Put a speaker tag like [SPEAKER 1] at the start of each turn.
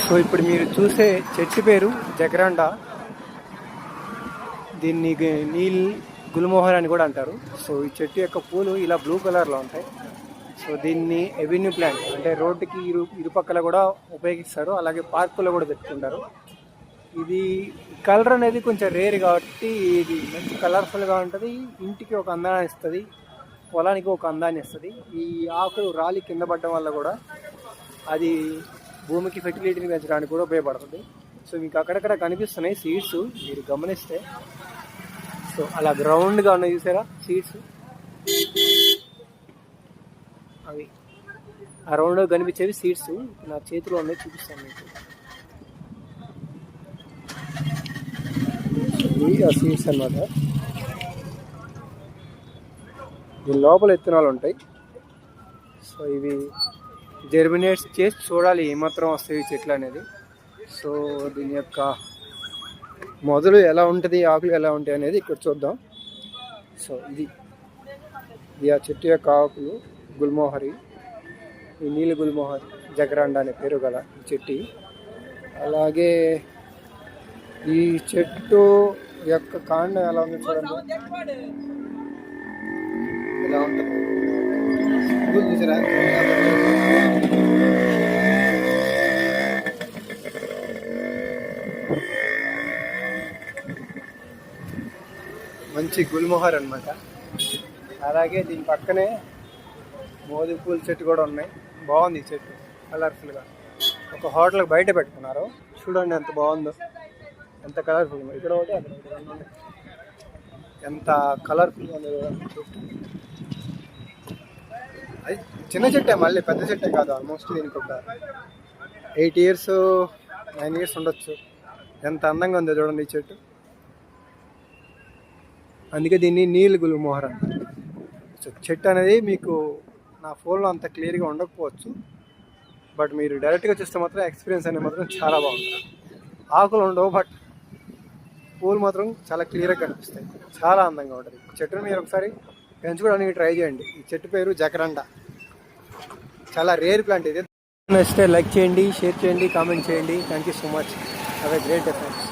[SPEAKER 1] So ఇప్పుడు మీరు చూసే చెట్టు పేరు జగరాండా. దీన్ని నీల్ గుల్మోహర్ అని కూడా అంటారు. సో ఈ చెట్టు యొక్క పూలు ఇలా బ్లూ కలర్లో ఉంటాయి. సో దీన్ని ఎవెన్యూ ప్లాంట్ అంటే రోడ్డుకి ఇరుపక్కల కూడా ఉపయోగిస్తారు, అలాగే పార్కులో కూడా పెట్టుకుంటారు. ఇది కలర్ అనేది కొంచెం రేర్ కాబట్టి ఇది మంచి కలర్ఫుల్గా ఉంటుంది. ఇంటికి ఒక అందాన్ని ఇస్తుంది, పొలానికి ఒక అందాన్ని ఇస్తుంది. ఈ ఆకులు రాలి కింద పడడం వల్ల కూడా అది భూమికి ఫెర్టిలిటీని పెంచడానికి కూడా ఉపయోగపడుతుంది. సో మీకు అక్కడక్కడ కనిపిస్తున్నాయి సీడ్స్, మీరు గమనిస్తే. సో అలా గ్రౌండ్గా ఉన్నాయి చూసారా సీడ్స్, అవి ఆ రౌండ్గా కనిపించేవి సీడ్స్. నా చేతిలో ఉన్నాయి, చూపిస్తాను మీకు. ఇవి ఆ సీడ్స్ అన్నమాట. దీని లోపల విత్తనాలు ఉంటాయి. సో ఇవి జెర్మినేట్స్ చేసి చూడాలి ఏమాత్రం వస్తాయి ఈ చెట్లు అనేది. సో దీని యొక్క మొదలు ఎలా ఉంటుంది, ఆకులు ఎలా ఉంటాయి అనేది ఇక్కడ చూద్దాం. సో ఇది ఆ చెట్టు యొక్క ఆకులు గుల్మోహరి, ఈ నీలి గుల్మోహరి జగరాండా అనే పేరు గల ఈ చెట్టు. అలాగే ఈ చెట్టు యొక్క కాండం ఎలా ఉంది చూడండి, ఎలా ఉంటుంది చూసారా. మంచి గుల్మోహర్ అన్నమాట. అలాగే దీని పక్కనే మోదీ పూల చెట్టు కూడా ఉన్నాయి. బాగుంది ఈ చెట్టు, కలర్ఫుల్గా. ఒక హోటల్కి బయట పెట్టుకున్నారు, చూడండి ఎంత బాగుందో, ఎంత కలర్ఫుల్గా. ఇక్కడ ఒకటి అక్కడ ఒకటి, ఎంత కలర్ఫుల్గా ఉంది చెట్టు. అది చిన్న చెట్టే, మళ్ళీ పెద్ద చెట్టే కాదు. ఆల్మోస్ట్ దీనికి ఒక 8 years 9 years ఉండొచ్చు. ఎంత అందంగా ఉందో చూడండి ఈ చెట్టు. అందుకే దీన్ని నీల్ గుల్మోహర్ అంటారు. సో చెట్టు అనేది మీకు నా ఫోన్లో అంత క్లియర్గా ఉండకపోవచ్చు, బట్ మీరు డైరెక్ట్గా చూస్తే మాత్రం ఎక్స్పీరియన్స్ అనేది మాత్రం చాలా బాగుంటుంది. ఆకులు ఉండవు, బట్ పూలు మాత్రం చాలా క్లియర్గా కనిపిస్తాయి, చాలా అందంగా ఉంటుంది. చెట్టును మీరు ఒకసారి పెంచుకోవడానికి ట్రై చేయండి. ఈ చెట్టు పేరు జగరాండా, చాలా రేర్ ప్లాంట్ ఇది. నచ్చితే లైక్ చేయండి, షేర్ చేయండి, కామెంట్ చేయండి. Thank you so much. Have a great day friends.